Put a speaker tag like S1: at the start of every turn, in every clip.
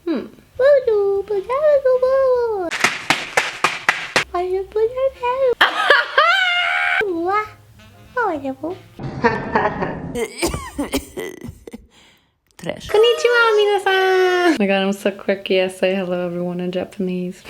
S1: Trash. Konnichiwa, minasan! Oh my god, I'm so quirky. I say hello everyone in Japanese.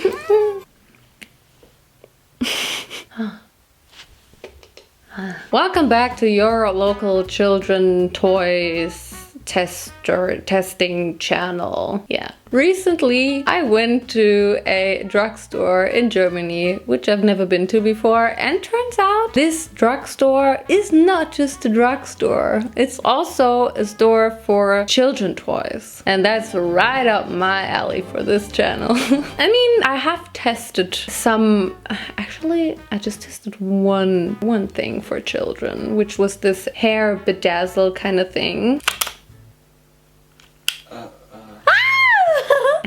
S1: Welcome back to your local children toys testing channel. Yeah. Recently, I went to a drugstore in Germany, which I've never been to before, and turns out this drugstore is not just a drugstore. It's also a store for children toys. And that's right up my alley for this channel. I mean, I have tested some, actually, I just tested one thing for children, which was this hair bedazzle kind of thing.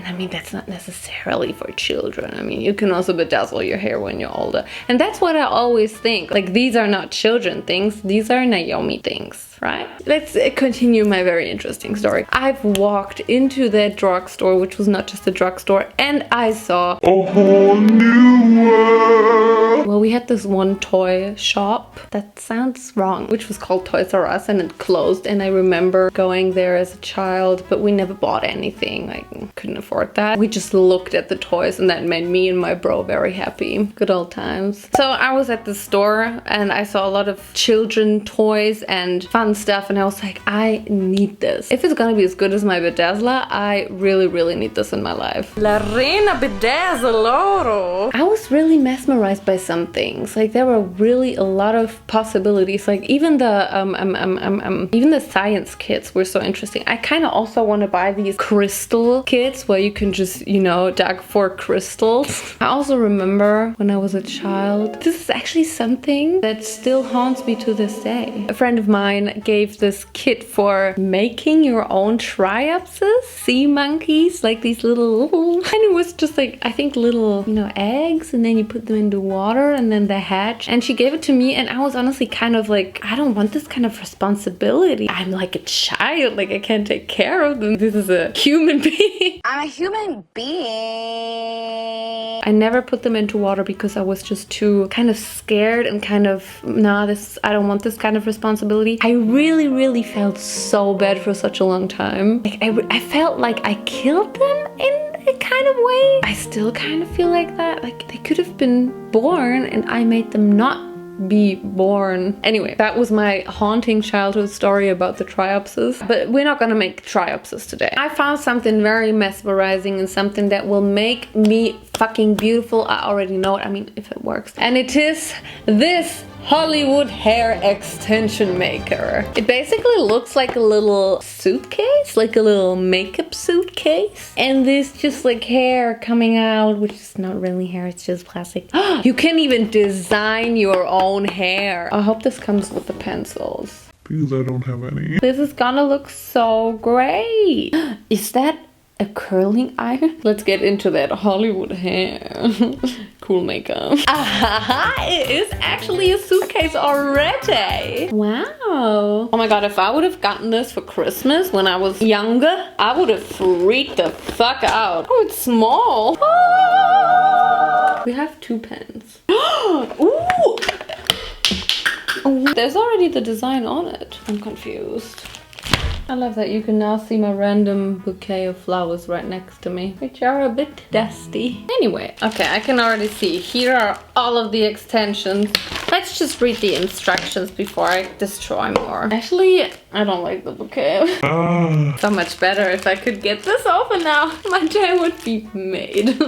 S1: I mean, that's not necessarily for children. I mean, you can also bedazzle your hair when you're older. And that's what I always think. Like, these are not children things. These are Naomi things, right? Let's continue my very interesting story. I've walked into that drugstore, which was not just a drugstore, and I saw a whole new world. Well, we had this one toy shop. That sounds wrong. Which was called Toys R Us, and it closed. And I remember going there as a child, but we never bought anything. Like, couldn't afford that. We just looked at the toys, and that made me and my bro very happy. Good old times. So I was at the store and I saw a lot of children toys and fun stuff, and I was like, I need this. If it's gonna be as good as my bedazzler, I really need this in my life. La Reina Bedazzloro. I was really mesmerized by some things. Like, there were really a lot of possibilities. Like, even the science kits were so interesting. I kind of also want to buy these crystal kits where you can just, you know, dig for crystals. I also remember when I was a child, this is actually something that still haunts me to this day. A friend of mine gave this kit for making your own triopses, sea monkeys, like these little, and it was just like, I think little, you know, eggs, and then you put them into water and then they hatch. And she gave it to me, and I was honestly kind of like, I don't want this kind of responsibility. I'm like a child, like I can't take care of them. This is a human being.
S2: I'm a human being.
S1: I never put them into water because I was just too kind of scared and kind of, nah, I don't want this kind of responsibility. I really felt so bad for such a long time. Like, I felt like I killed them in a kind of way. I still kind of feel like that. Like, they could have been born and I made them not be born. Anyway, that was my haunting childhood story about the triopses. But we're not gonna make triopses today. I found something very mesmerizing and something that will make me fucking beautiful. I already know it. I mean, if it works. And it is this Hollywood hair extension maker. It basically looks like a little suitcase, like a little makeup suitcase. And this just like hair coming out, which is not really hair, it's just plastic. You can even design your own hair. I hope this comes with the pencils,
S3: because I don't have any.
S1: This is gonna look so great. Is that a curling iron? Let's get into that Hollywood hair. Cool makeup. Aha! It is actually a suitcase already. Wow. Oh my god, if I would have gotten this for Christmas when I was younger, I would have freaked the fuck out. Oh, it's small. Ah! We have 2 pens. Ooh! Oh, there's already the design on it. I'm confused. I love that you can now see my random bouquet of flowers right next to me, which are a bit dusty. Anyway, okay, I can already see. Here are all of the extensions. Let's just read the instructions before I destroy more. Actually, I don't like the bouquet. So much better if I could get this open now. My day would be made.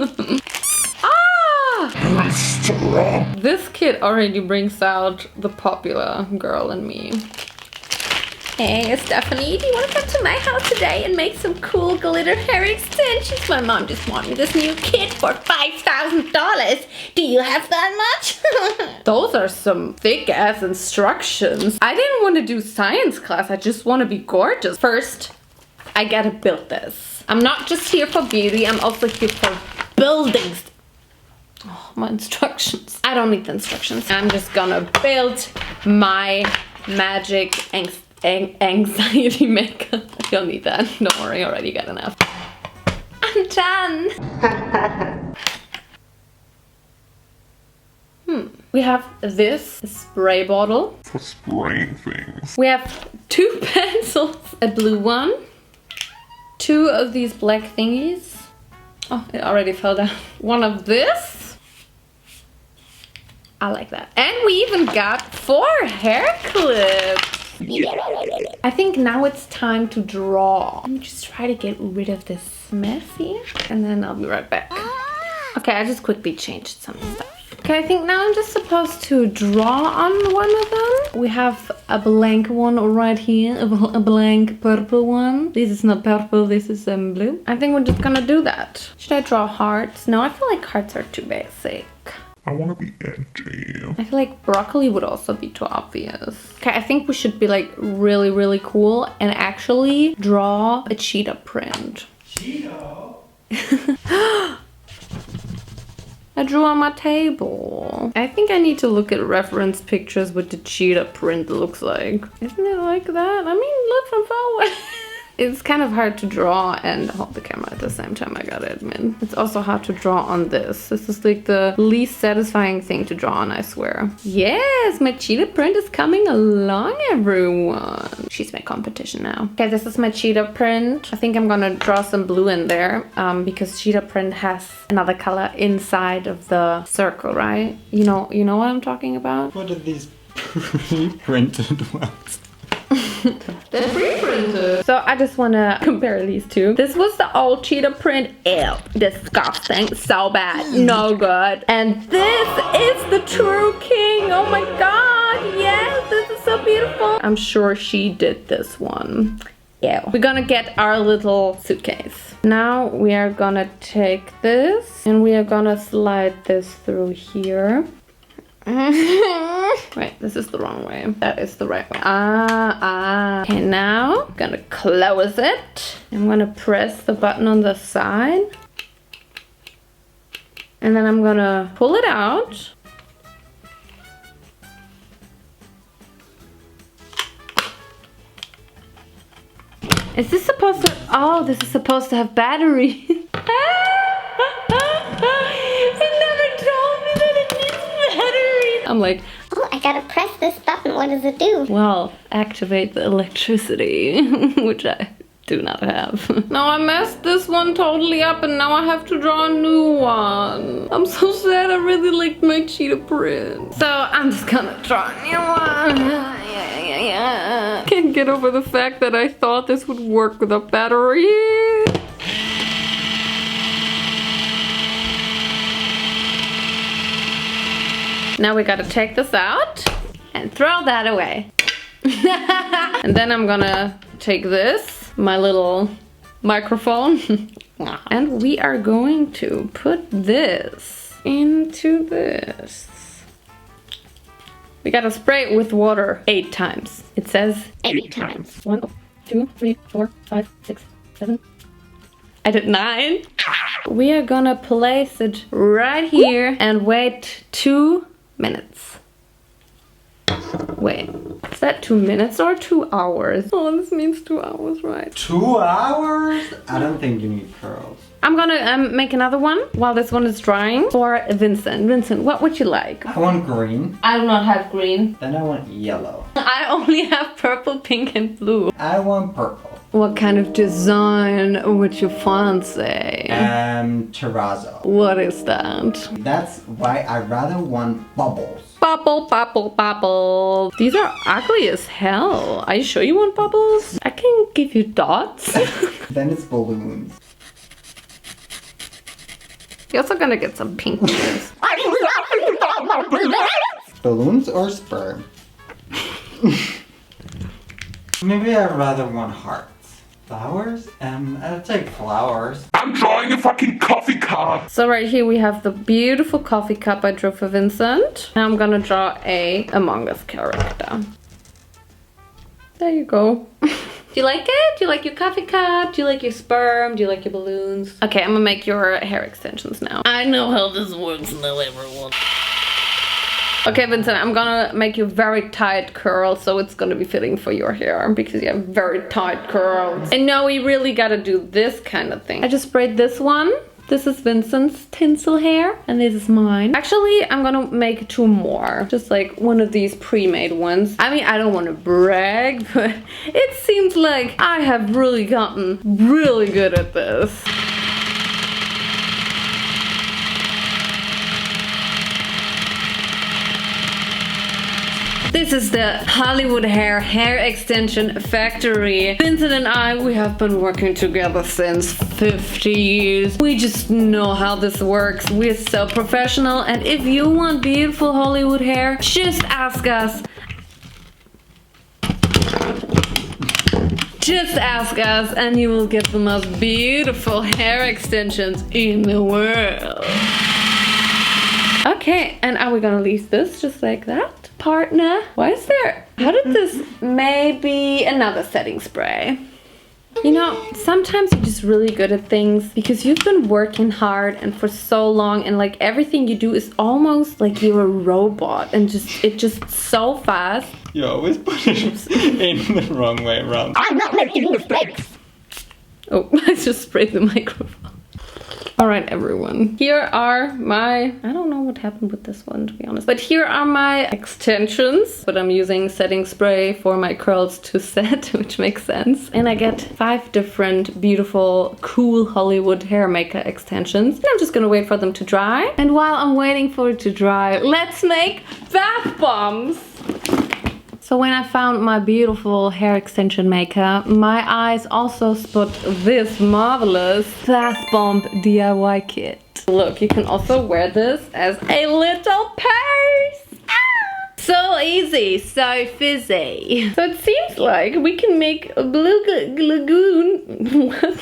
S1: This kit already brings out the popular girl in me. Hey, Stephanie, do you want to come to my house today and make some cool glitter hair extensions? My mom just bought me this new kit for $5,000. Do you have that much? Those are some thick-ass instructions. I didn't want to do science class. I just want to be gorgeous. First, I gotta build this. I'm not just here for beauty. I'm also here for building. Oh, my instructions. I don't need the instructions. I'm just gonna build my magic anxiety makeup. I don't need that. Don't worry, I already got enough. done. We have this spray bottle.
S2: For spraying things.
S1: We have 2 pencils. A blue one. 2 of these black thingies. Oh, it already fell down. 1 of this. I like that. And we even got 4 hair clips. I think now it's time to draw. Let me just try to get rid of this mess here. And then I'll be right back. Okay, I just quickly changed some stuff. Okay, I think now I'm just supposed to draw on one of them. We have a blank one right here, a blank purple one. This is not purple, this is blue. I think we're just gonna do that. Should I draw hearts? No, I feel like hearts are too basic.
S2: I want to be edgy.
S1: I feel like broccoli would also be too obvious. Okay, I think we should be like really, really cool and actually draw a cheetah print.
S3: Cheetah?
S1: I drew on my table. I think I need to look at reference pictures what the cheetah print looks like. Isn't it like that? I mean, look from far away. It's kind of hard to draw and hold the camera at the same time, I gotta admit. It's also hard to draw on this. This is like the least satisfying thing to draw on, I swear. Yes, my cheetah print is coming along, everyone. She's my competition now. Okay, this is my cheetah print. I think I'm gonna draw some blue in there because cheetah print has another color inside of the circle, right? You know what I'm talking about?
S3: What are these pre-printed ones?
S1: They're pre-printed. So I just want to compare these two. This was the old cheetah print. Ew, disgusting, so bad, no good. And this is the true king. Oh my god, yes, this is so beautiful. I'm sure she did this one. Yeah. We're gonna get our little suitcase. Now we are gonna take this and we are gonna slide this through here. Wait, this is the wrong way. That is the right way. Okay, now I'm gonna close it. I'm gonna press the button on the side. And then I'm gonna pull it out. Is this supposed to... Oh, this is supposed to have batteries. I'm like,
S4: oh, I gotta press this button. What does it do?
S1: Well, activate the electricity, which I do not have. Now I messed this one totally up and now I have to draw a new one. I'm so sad. I really liked my cheetah print. So I'm just gonna draw a new one. Can't get over the fact that I thought this would work with a battery. Now we gotta take this out and throw that away. And then I'm gonna take this, my little microphone, and we are going to put this into this. We gotta spray it with water 8 times. It says
S4: 8 times.
S1: 1, 2, 3, 4, 5, 6, 7. I did 9. We are gonna place it right here and wait 2 minutes. Wait, is that 2 minutes or 2 hours? Oh, this means 2 hours, right?
S3: 2 hours? I don't think you need pearls.
S1: I'm gonna make another one while this one is drying for Vincent. Vincent, what would you like?
S3: I want green.
S1: I do not have green.
S3: Then I want yellow.
S1: I only have purple, pink, and blue.
S3: I want purple.
S1: What kind of design would you fancy?
S3: Terrazzo.
S1: What is that?
S3: That's why I rather want bubbles.
S1: Bubble, bubble, bubble. These are ugly as hell. Are you sure you want bubbles? I can give you dots.
S3: Then it's balloons.
S1: You're also gonna get some pink ones.
S3: Balloons or sperm? Maybe I'd rather want hearts. Flowers? I'll take flowers.
S2: I'm drawing a fucking coffee cup.
S1: So right here we have the beautiful coffee cup I drew for Vincent. Now I'm gonna draw a Among Us character. There you go. Do you like it? Do you like your coffee cup? Do you like your sperm? Do you like your balloons? Okay, I'm gonna make your hair extensions now. I know how this works now, everyone. Okay, Vincent, I'm gonna make you very tight curls, so it's gonna be fitting for your hair because you have very tight curls. And now we really gotta do this kind of thing. I just sprayed this one. This is Vincent's tinsel hair, and this is mine. Actually, I'm gonna make 2 more. Just like one of these pre-made ones. I mean, I don't want to brag, but it seems like I have really gotten really good at this. This is the Hollywood hair extension factory. Vincent and I, we have been working together since 50s. We just know how this works. We're so professional, and if you want beautiful Hollywood hair, just ask us. Just ask us and you will get the most beautiful hair extensions in the world. Okay, and are we gonna leave this just like that? Partner, why is there, how did this, maybe another setting spray. You know, sometimes you're just really good at things because you've been working hard and for so long, and like everything you do is almost like you're a robot, and it's just so fast.
S3: You always put it in the wrong way around.
S4: I'm not making mistakes.
S1: Oh, I just sprayed the microphone. Alright everyone, here are my, I don't know what happened with this one to be honest, but here are my extensions. But I'm using setting spray for my curls to set, which makes sense. And I get 5 different beautiful, cool Hollywood hair maker extensions. And I'm just gonna wait for them to dry. And while I'm waiting for it to dry, let's make bath bombs! So when I found my beautiful hair extension maker, my eyes also spot this marvelous bath bomb DIY kit. Look, you can also wear this as a little purse. Ah! So easy, so fizzy. So it seems like we can make a blue lagoon. What?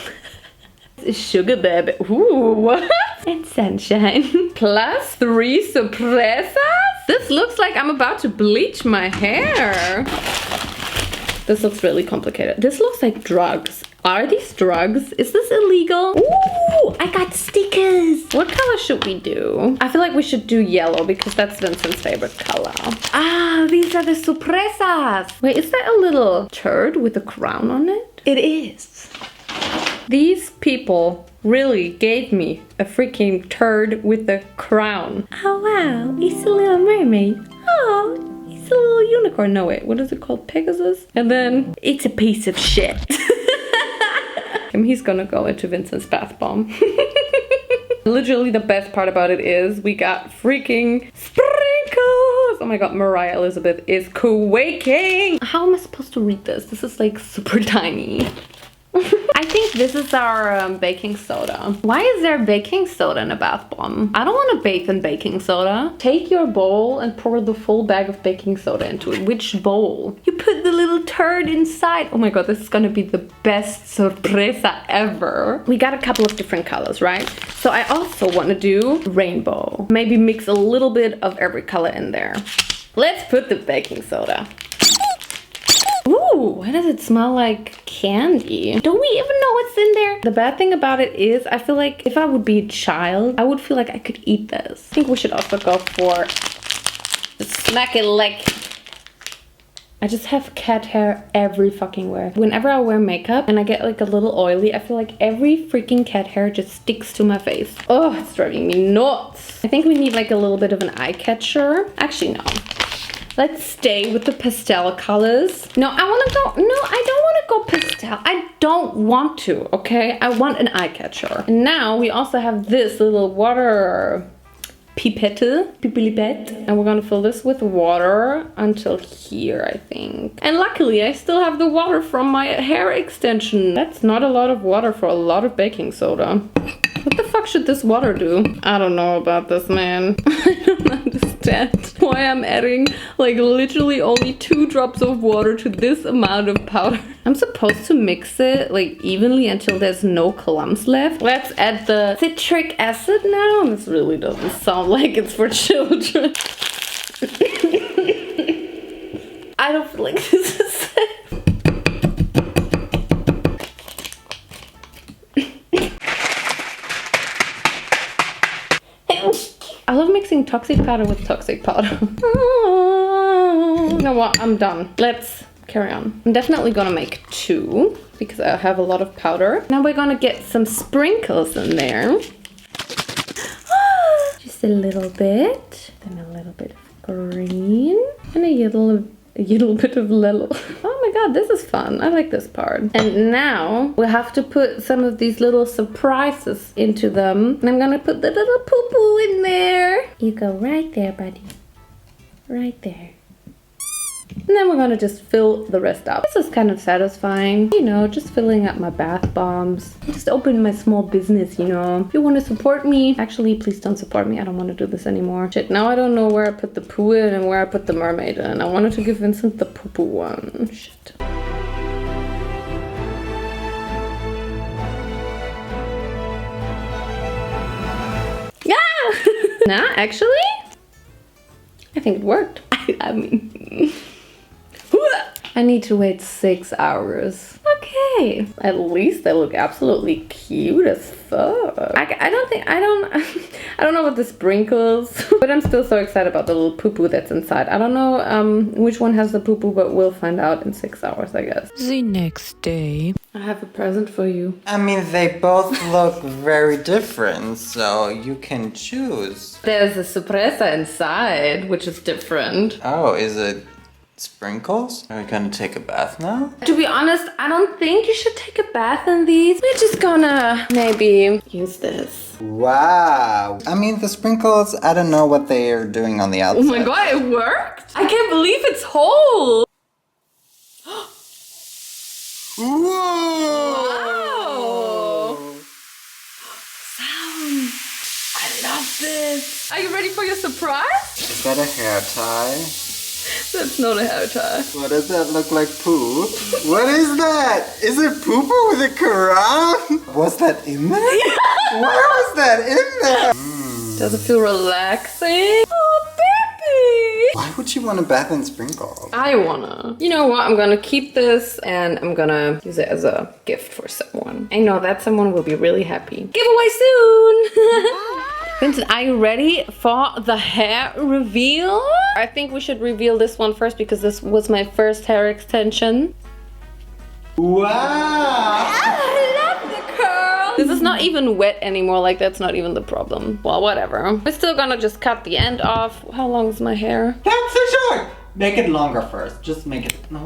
S1: Sugar baby. Ooh, what? And sunshine. Plus 3 suppressors? This looks like I'm about to bleach my hair. This looks really complicated. This looks like drugs. Are these drugs? Is this illegal? Ooh, I got stickers. What color should we do? I feel like we should do yellow because that's Vincent's favorite color. Ah, these are the suppressors. Wait, is that a little turd with a crown on it? It is. These people really gave me a freaking turd with a crown. Oh wow, it's a little mermaid. Oh, it's a little unicorn. No wait, what is it called? Pegasus? And then it's a piece of shit. And he's gonna go into Vincent's bath bomb. Literally the best part about it is we got freaking sprinkles. Oh my god, Mariah Elizabeth is quaking. How am I supposed to read this? This is like super tiny. I think this is our baking soda. Why is there baking soda in a bath bomb? I don't want to bathe in baking soda. Take your bowl and pour the full bag of baking soda into it. Which bowl? You put the little turd inside. Oh my god, this is gonna be the best sorpresa ever. We got a couple of different colors, right? So I also want to do rainbow. Maybe mix a little bit of every color in there. Let's put the baking soda. Ooh, why does it smell like candy? Don't we even know what's in there? The bad thing about it is I feel like if I would be a child, I would feel like I could eat this. I think we should also go for the smack it like. I just have cat hair every fucking where. Whenever I wear makeup and I get like a little oily, I feel like every freaking cat hair just sticks to my face. Oh, it's driving me nuts. I think we need like a little bit of an eye catcher. Actually, no. Let's stay with the pastel colors. No, I want to go, no, I don't want to go pastel. I don't want to, okay? I want an eye catcher. And now we also have this little water pipette, and we're gonna fill this with water until here, I think. And luckily, I still have the water from my hair extension. That's not a lot of water for a lot of baking soda. What the fuck should this water do? I don't know about this, man. I don't understand why I'm adding like literally only 2 drops of water to this amount of powder. I'm supposed to mix it like evenly until there's no clumps left. Let's add the citric acid now. This really doesn't sound like it's for children. I don't feel like this is safe. mixing toxic powder with toxic powder. You know what? I'm done. Let's carry on. I'm definitely gonna make 2 because I have a lot of powder. Now we're gonna get some sprinkles in there. Just a little bit. Then a little bit of green. And a little bit of little. Oh my god, this is fun. I like this part. And now we have to put some of these little surprises into them. And I'm gonna put the little poo-poo in there. You go right there, buddy. Right there. And then we're gonna just fill the rest up. This is kind of satisfying. You know, just filling up my bath bombs. Just opening my small business, you know. If you want to support me, actually, please don't support me. I don't want to do this anymore. Shit, now I don't know where I put the poo in and where I put the mermaid in. I wanted to give Vincent the poo-poo one. Shit. Yeah! Nah, actually, I think it worked. I mean... I need to wait 6 hours. Okay. At least they look absolutely cute as fuck. I don't know what the sprinkles, but I'm still so excited about the little poo-poo that's inside. I don't know which one has the poo-poo, but we'll find out in 6 hours, I guess.
S5: The next day.
S1: I have a present for you.
S3: I mean, they both look very different, so you can choose.
S1: There's a suppressor inside, which is different.
S3: Oh, is it sprinkles? Are we gonna take a bath now?
S1: To be honest, I don't think you should take a bath in these. We're just gonna maybe use this.
S3: Wow. I mean, the sprinkles, I don't know what they are doing on the outside.
S1: Oh my god, it worked! I can't believe it's whole!
S3: Whoa!
S1: Wow! Sound! I love this! Are you ready for your surprise?
S3: Is that a hair tie?
S1: That's not a hair tie.
S3: What does that look like, poo? What is that? Is it poo-poo with a Quran? Was that in there? Where was that in there?
S1: Does it feel relaxing? Oh, baby!
S3: Why would you want to bath in sprinkles?
S1: I wanna. You know what? I'm gonna keep this and I'm gonna use it as a gift for someone. I know that someone will be really happy. Giveaway soon! Vincent, are you ready for the hair reveal? I think we should reveal this one first because this was my first hair extension.
S3: Wow!
S1: I love the curl! This is not even wet anymore, like that's not even the problem. Well, whatever. We're still gonna just cut the end off. How long is my hair?
S3: That's so short! Make it longer first. Just make it... No.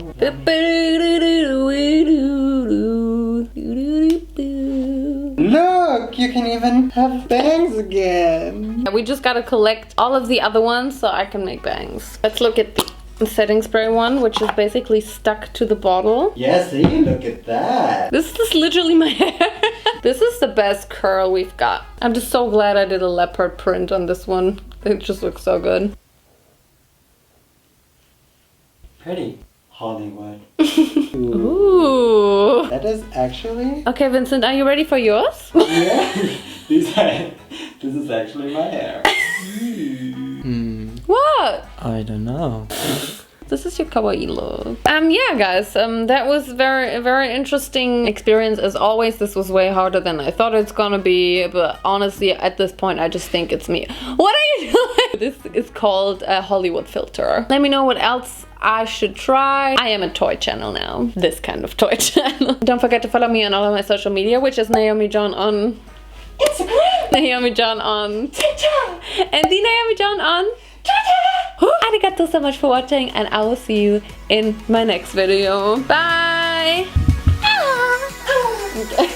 S3: Look! You can even have bangs again.
S1: We just gotta collect all of the other ones so I can make bangs. Let's look at the setting spray one, which is basically stuck to the bottle.
S3: Yeah, see? Look at that.
S1: This is literally my hair. This is the best curl we've got. I'm just so glad I did a leopard print on this one. It just looks so good.
S3: Pretty. Hollywood.
S1: Ooh.
S3: That is actually...
S1: Okay, Vincent, are you ready for yours?
S3: Yeah. This is actually my hair.
S1: What?
S3: I don't know.
S1: This is your kawaii look. Yeah, guys, that was very interesting experience. As always, this was way harder than I thought it's gonna be, but honestly, at this point, I just think it's me. What are you doing? This is called a Hollywood filter. Let me know what else I should try. I am a toy channel now. This kind of toy channel. Don't forget to follow me on all of my social media, which is Naomijon on Instagram, Naomijon on TikTok, and the Naomijon on Twitter. Arigato so much for watching, and I will see you in my next video. Bye! Okay.